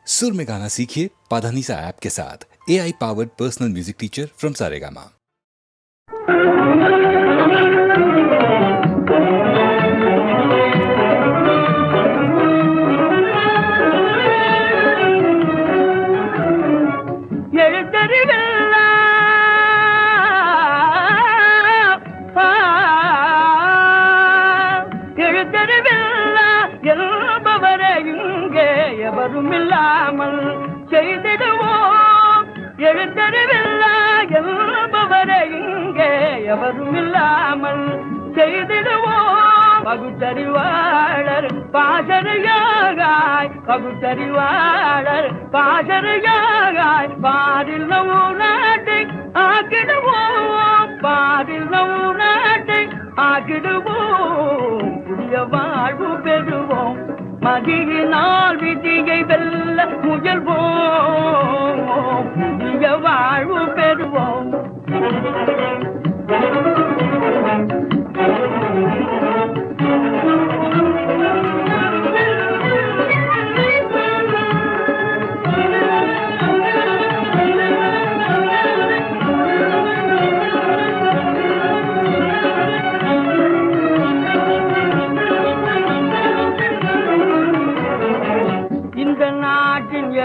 सुर में गाना सीखिए पाधानीसा ऐप के साथ। AI powered personal music teacher from Saregama. எவருமில்லாமல் செய்திடுவோம் எழுத்தறிவில்லா என்பவரை இங்கே எவருமில்லாமல் செய்திடுவோம் பகுத்தறிவாளர் பாசறையாகாய் பகுத்தறிவாளர் பாசறையாகாய் பாரில் நவு நாட்டை ஆக்கிடுவோம் பாரில் நவு நாட்டை ஆக்கிடுவோம் புதிய வாழ்வு பெறுவோம் மதியினால் விதியை வெல்ல முயல்வோம் புதிய வாழ்வு பெறுவோம்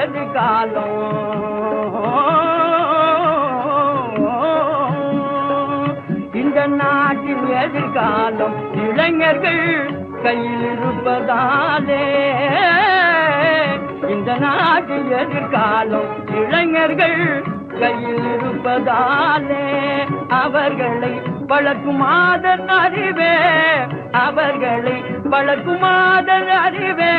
எதிர்காலம் இந்த நாட்டின் எதிர்காலம் இளைஞர்கள் கையில் இருப்பதாலே இந்த நாட்டின் எதிர்காலம் இளைஞர்கள் கையில் இருப்பதாலே அவர்களை வளர்க்குமாதன் அறிவே அவர்களை வளர்க்குமாதன் அறிவே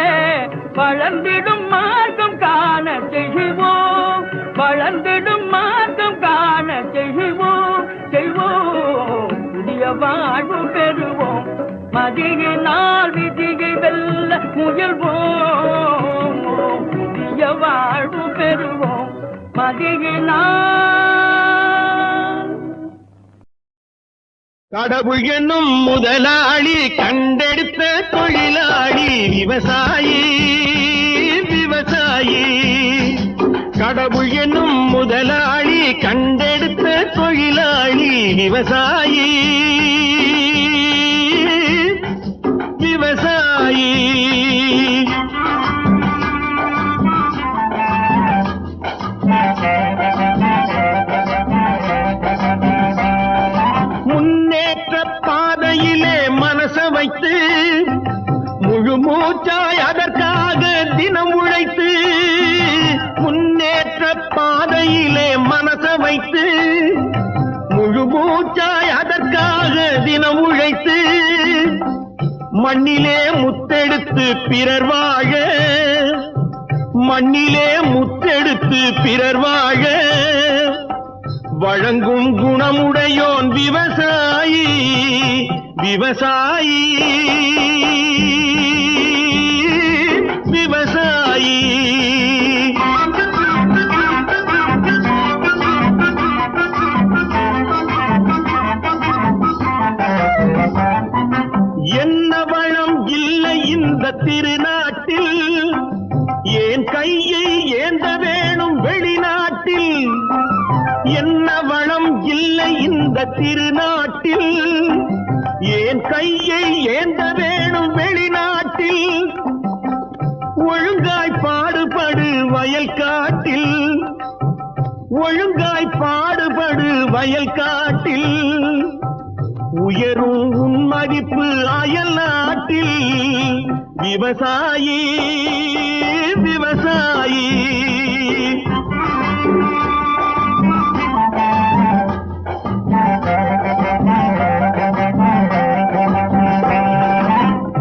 வளர்ந்திடும் மார்க்கம் காண செய்வோம் வளர்ந்திடும் மார்க்கம் காண செய்வோம் செய்வோம் புதிய வாழ்வு பெறுவோம் மதியினால் விதியை வெல்ல முயல்வோம் புதிய வாழ்வு பெறுவோம் மதியினால் கடவுள் என்னும் முதலாளி கண்டெடுத்த தொழிலாளி விவசாயி விவசாயி கடவுள் என்னும் முதலாளி கண்டெடுத்த தொழிலாளி விவசாயி விவசாயி பாதையிலே மனச வைத்து முழு மூச்சாய் அதற்காக தினம் உழைத்து முன்னேற்ற பாதையிலே மனச வைத்து முழு மூச்சாய் அதற்காக தினம் உழைத்து மண்ணிலே முத்தெடுத்து பிறர் வாழ மண்ணிலே முத்தெடுத்து பிறர் வாழ வழங்கும் குணமுடையோன் விவசாயி விவசாயி விவசாயி என்ன வளம் இல்லை இந்த திருநாட்டில் ஏன் கையை ஏந்த வேணும் வெளிநாட்டில் என்ன வளம் இல்லை இந்த திருநாட்டில் ஏன் கையை ஏந்த வேணும் வெளிநாட்டில் ஒழுங்காய் பாடுபடு வயல் காட்டில் ஒழுங்காய் பாடுபடு வயல் காட்டில் உயரும் உன் மதிப்பு அயல் நாட்டில் விவசாயி விவசாயி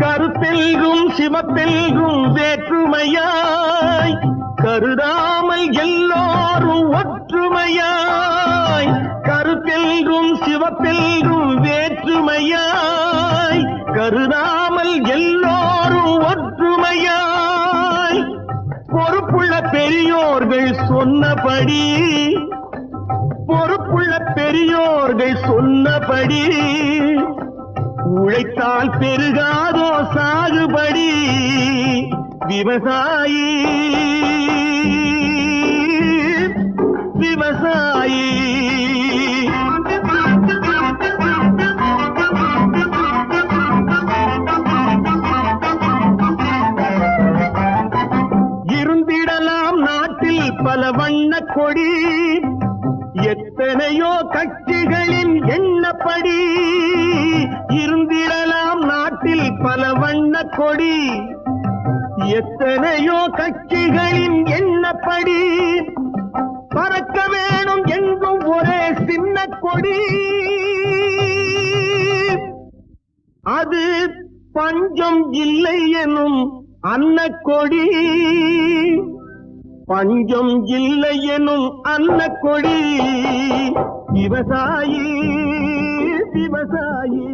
கருத்தெல்கும் சிவப்பெல்கும் வேற்றுமையாய் கருதாமல் எல்லோரும் ஒற்றுமையாய் கருத்தெல்கும் சிவப்பெல்கும் வேற்றுமையாய் கருதாமல் எல்லோரும் ஒற்றுமையாய் பொறுப்புள்ள பெரியோர்கள் சொன்னபடி பொறுப்புள்ள பெரியோர்கள் சொன்னபடி உழைத்தால் பெருகாதோ சாகுபடி விவசாயி பல வண்ண கொடி எத்தனையோ கட்சிகளின் எண்ணப்படி இருந்திடலாம் நாட்டில் பல வண்ண கொடி எத்தனையோ கட்சிகளின் எண்ணப்படி பறக்க வேணும் எங்கும் ஒரே சின்ன கொடி அது பஞ்சம் இல்லை எனும் அன்னக்கொடி பஞ்சம் இல்லை எனும் அன்னக்கொடி விவசாயி விவசாயி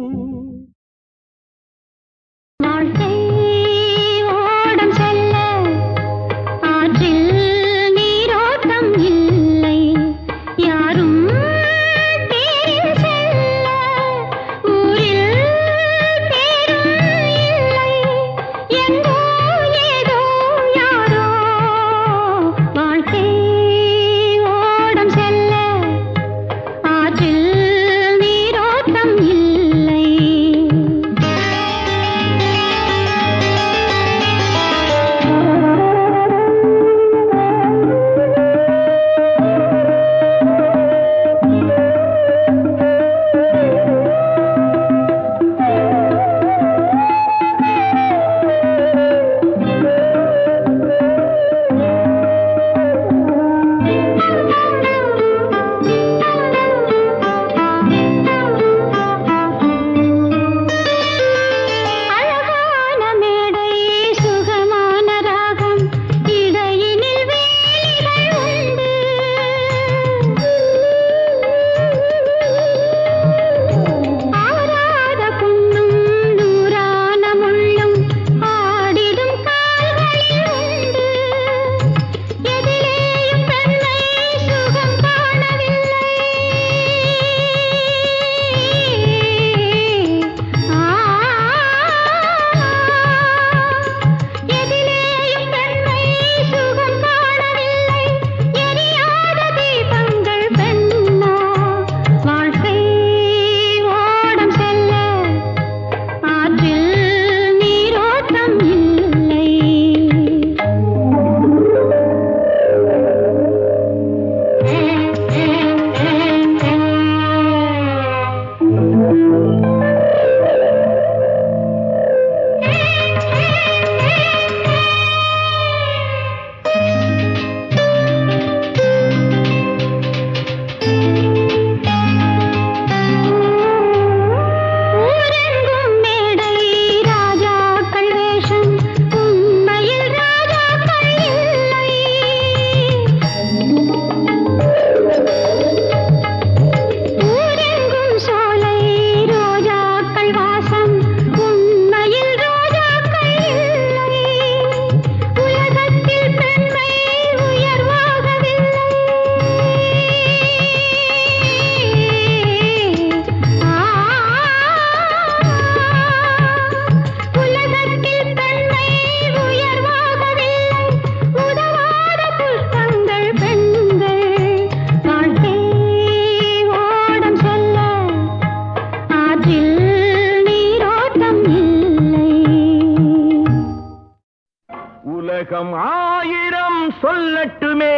உலகம் ஆயிரம் சொல்லட்டுமே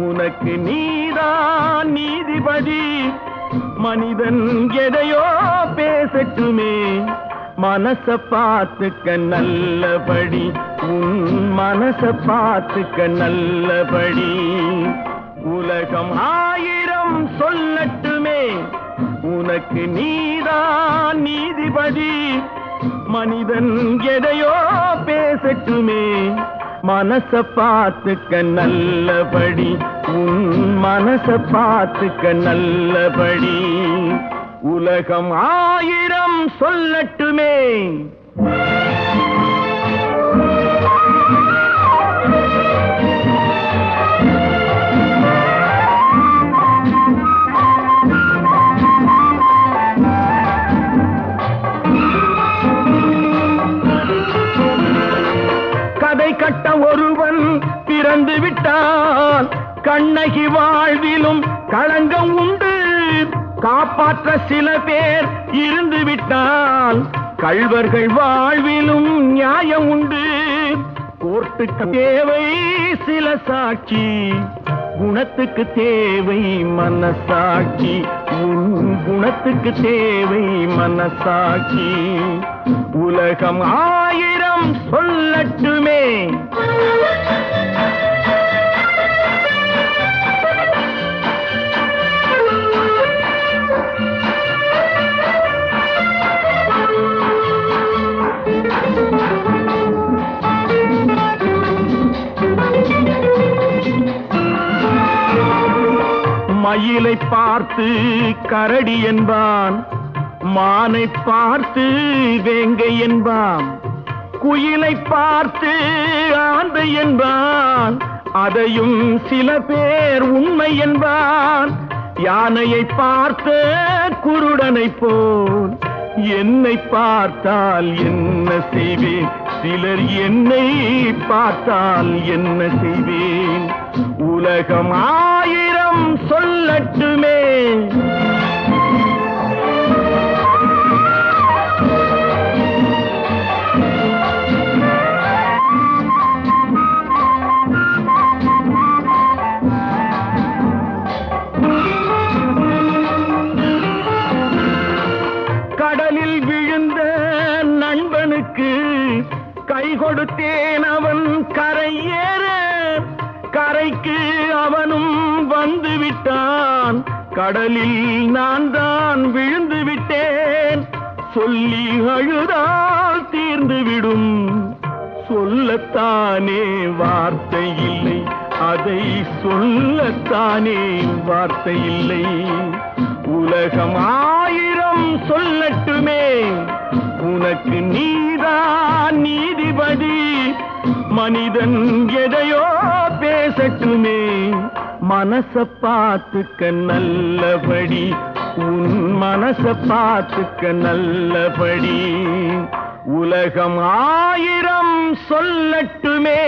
உனக்கு நீதான் நீதிபதி மனிதன் எதையோ பேசட்டுமே மனச பார்த்துக்க நல்லபடி உன் மனச பார்த்துக்க நல்லபடி உலகம் ஆயிரம் சொல்லட்டுமே உனக்கு நீதான் நீதிபதி மனிதன் எதையோ பேசட்டுமே மனச பார்த்துக்க நல்லபடி உன் மனச பார்த்துக்க நல்லபடி உலகம் ஆயிரம் சொல்லட்டுமே கதை கட்ட ஒருவன் பிறந்து விட்டான் கண்ணகி வாழ்விலும் களங்கம் உண்டு காப்பாற்ற சில பேர் இருந்து விட்டால் கள்வர்கள் வாழ்விலும் நியாயம் உண்டு கோர்ட்டுக்கு தேவை சில சாட்சி, குணத்துக்கு தேவை மனசாட்சி. உன் குணத்துக்கு தேவை மனசாட்சி. உலகம் 1000 சொல்லட்டுமே, மயிலை பார்த்து கரடி என்பான், மானை பார்த்து வேங்கை என்பான், குயிலை பார்த்து ஆந்தை என்பான், அதையும் சில பேர் உண்மை என்பான். யானையை பார்த்த குருடனை போல் என்னை பார்த்தால் என்ன செய்வேன், சிலர் என்னை பார்த்தால் என்ன செய்வேன். உலகம் 1000 சொல்லட்டுமே. கடலில் விழுந்த நண்பனுக்கு கை கொடுத்தேன், அவன் கரையேற கரைக்கு அவனும் வந்து விட்டான். கடலில் நான் தான் விழுந்து விட்டேன். சொல்லி அழுதால் தீர்ந்து விடும், சொல்லத்தானே வார்த்தை இல்லை, அதை சொல்லத்தானே வார்த்தை இல்லை. உலகம் 1000 சொல்லட்டுமே, உனக்கு நீதான் நீதிபதி. மனிதன் எதையோ பேசட்டுமே, மனச பார்த்துக்க நல்லபடி, உன் மனச பார்த்துக்க நல்லபடி. உலகம் 1000 சொல்லட்டுமே.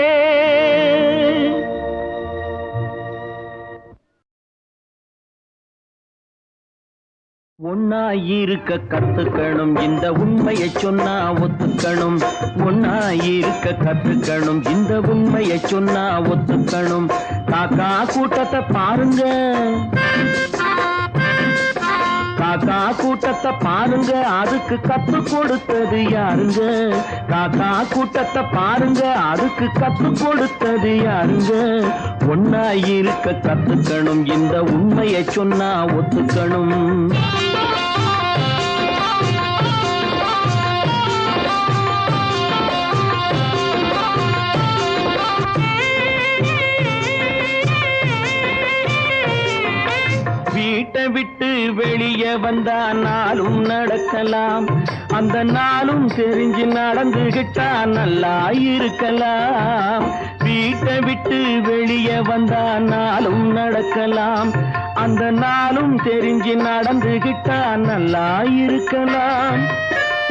ஒன்னாயிருக்க கத்துக்கணும், இந்த உண்மையை சொன்னா ஒத்துக்கணும். ஒன்னாயிருக்க கத்துக்கணும், இந்த உண்மையை சொன்னா ஒத்துக்கணும். காக்கா கூட்டத்தை பாருங்க, காக்கா கூட்டத்தை பாருங்க, அதுக்கு கத்து கொடுத்தது யாருங்க? காக்கா கூட்டத்தை பாருங்க, அதுக்கு கத்து கொடுத்தது யாருங்க? ஒன்னாயிருக்க கத்துக்கணும், இந்த உண்மையை சொன்னா ஒத்துக்கணும். வீட்டை விட்டு வெளியே வந்தா நாளும் நடக்கலாம், அந்த நாளும் தெரிஞ்சு நடந்துகிட்டா நல்லா இருக்கலாம். வீட்டை விட்டு வெளியே வந்தா நாளும் நடக்கலாம், அந்த நாளும் தெரிஞ்சு நடந்துகிட்டா நல்லா இருக்கலாம்.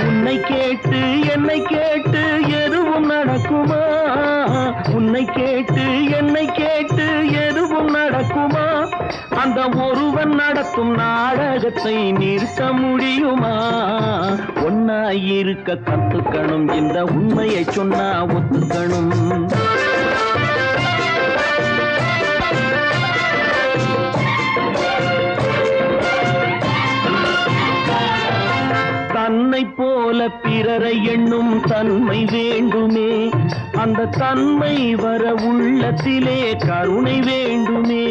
உன்னை கேட்டு என்னை கேட்டு எதுவும் நடக்குமா? உன்னை கேட்டு என்னை கேட்டு எதுவும் நடக்குமா? அந்த ஒருவன் நடத்தும் நாடகத்தை நிறுத்த முடியுமா? ஒன்னாயிருக்க கத்துக்கணும், இந்த உண்மையை சொன்னா ஒத்துக்கணும். தன்னை போல பிறரை எண்ணும் தன்மை வேண்டுமே, அந்த தன்மை வர உள்ளத்திலே கருணை வேண்டுமே.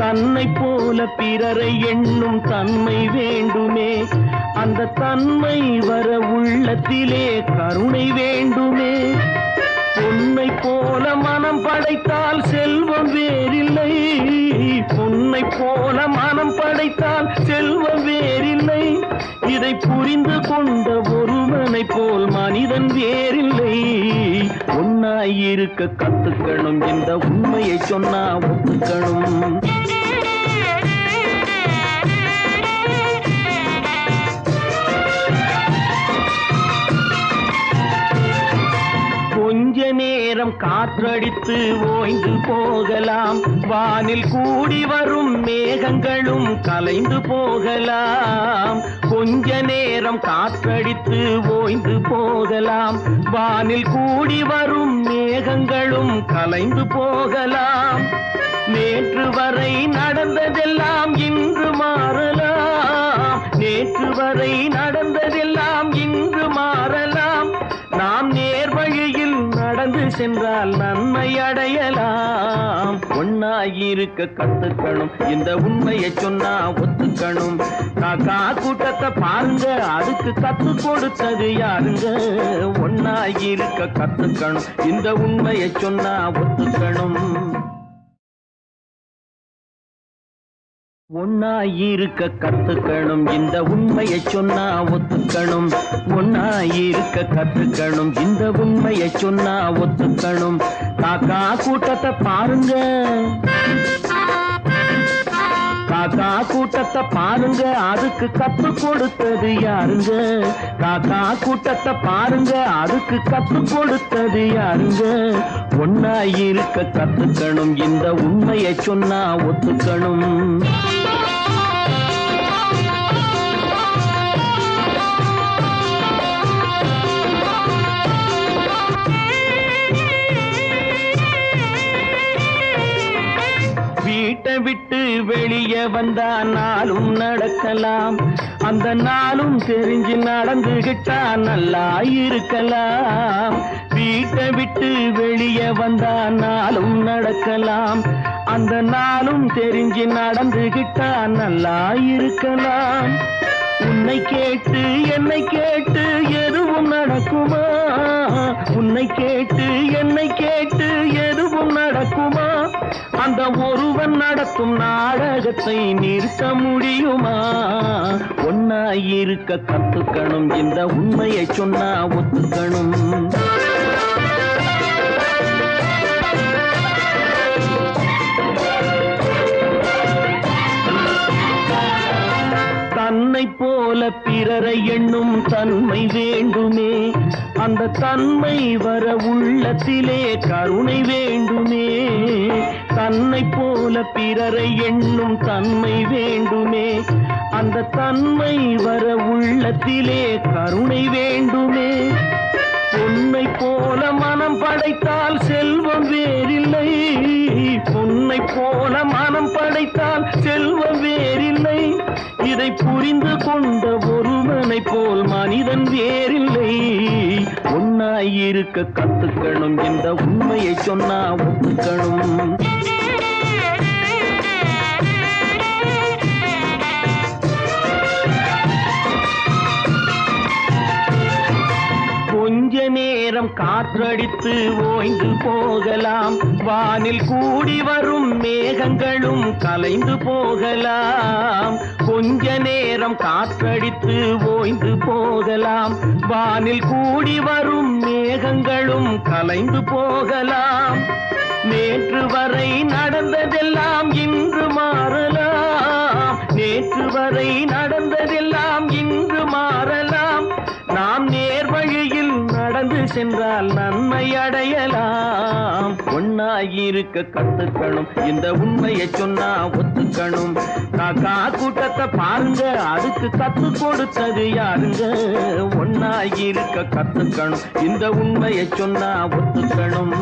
தன்னை போல பிறரை எண்ணும் தன்மை வேண்டுமே, அந்த தன்மை வர உள்ளத்திலே கருணை வேண்டுமே. பொன்னை போல மனம் படைத்தால் செல்வம் வேறில்லை, பொன்னை போல மனம் படைத்தால் செல்வம் வேறில்லை. இதை புரிந்து கொண்ட ஒருவனை போல் மனிதன் வேறில்லை. ஒன்னாயிருக்க கத்துக்கணும், இந்த உண்மையை சொன்னா ஒத்துக்கணும். கொஞ்ச நேரம் காற்றடித்து ஓய்ந்து போகலாம், வானில் கூடி வரும் மேகங்களும் கலைந்து போகலாம். கொஞ்ச நேரம் காற்றடித்து ஓய்ந்து போகலாம், வானில் கூடி வரும் மேகங்களும் கலைந்து போகலாம். நேற்று வரை நடந்ததெல்லாம் இன்று மாறலாம், நேற்று வரை நடந்ததெல்லாம் இன்று மாறலாம். நாம் நேர் வழியில் நடந்து சென்றால் நன்மை அடையலாம். ஒன்னாயிருக்க கத்துக்கணும், இந்த உண்மையை சொன்னா ஒத்துக்கணும். காக்கா கூட்டத்தை பாருங்க, அதுக்கு கத்து கொடுத்தது யாருங்க? ஒன்னாயிருக்க கத்துக்கணும், இந்த உண்மையை சொன்னா ஒத்துக்கணும். ஒன்னாயிருக்க கத்துக்கணும், இந்த உண்மையை சொன்னா ஒத்துக்கணும். ஒன்னாயிருக்க கத்துக்கணும், இந்த உண்மையை சொன்னா ஒத்துக்கணும். காக்கா கூட்டத்தை பாருங்க, காக்கா கூட்டத்தை பாருங்க, அதுக்கு கத்து கொடுத்தது யாருங்க? காக்கா கூட்டத்தை பாருங்க, அதுக்கு கத்து கொடுத்தது யாருங்க? ஒன்னாயிருக்க கத்துக்கணும், இந்த உண்மையை சொன்னா ஒத்துக்கணும். வீட்டை விட்டு வெளியே வந்தா நாளும் நடக்கலாம், அந்த நாளும் தெரிஞ்சு நடந்துகிட்டா நல்லா இருக்கலாம். வீட்டை விட்டு வெளியே வந்தா நாளும் நடக்கலாம், அந்த நாளும் தெரிஞ்சு நடந்துகிட்டா நல்லா இருக்கலாம். உன்னை கேட்டு என்னை கேட்டு எதுவும் நடக்குமா? உன்னை கேட்டு என்னை கேட்டு எதுவும் நடக்குமா? அந்த ஒருவன் நடத்தும் நாடகத்தை நிறுத்த முடியுமா? ஒன்னாயிருக்க கத்துக்கணும், இந்த உண்மையை சொன்னா ஒத்துக்கணும். தன்னை போல பிறரை எண்ணும் தன்மை வேண்டுமே, அந்த தன்மை வர உள்ளத்திலே கருணை வேண்டுமே. தன்னை போல பிறரை எண்ணும் தன்மை வேண்டுமே, அந்த தன்மை வர உள்ளத்திலே கருணை வேண்டுமே. பொன்னை போல மனம் படைத்தால் செல்வம் வேறில்லை, பொன்னை போல மனம் படைத்தால் செல்வம் வேறில்லை. இதை புரிந்து கொண்ட ஒருவனை போல் மனிதன் வேறில்லை. ஒன்னாயிருக்க கத்துக்கணும், இந்த உண்மையை சொன்னா ஒத்துக்கணும். கொஞ்ச நேரம் காற்றடித்து ஓய்ந்து போகலாம், வானில் கூடி வரும் மேகங்களும் கலைந்து போகலாம். கொஞ்ச நேரம் காற்றடித்து ஓய்ந்து போகலாம், வானில் கூடி வரும் மேகங்களும் கலைந்து போகலாம். நேற்று வரை நடந்ததெல்லாம் இன்று மாறலாம், நேற்று வரை நடந்ததெல்லாம் இன்று மாறலாம். நாம் நேர் வழியில் நடந்து சென்றால் நன்மை அடையலாம். ஒன்னாயிருக்க கத்துக்கணும், இந்த உண்மையை சொன்னா ஒத்துக்கணும். காக்கா கூட்டத்தை பாருங்க, அதுக்கு கத்து கொடுத்தது யாருங்க? ஒன்னாயிருக்க கத்துக்கணும், இந்த உண்மையை சொன்னா ஒத்துக்கணும்.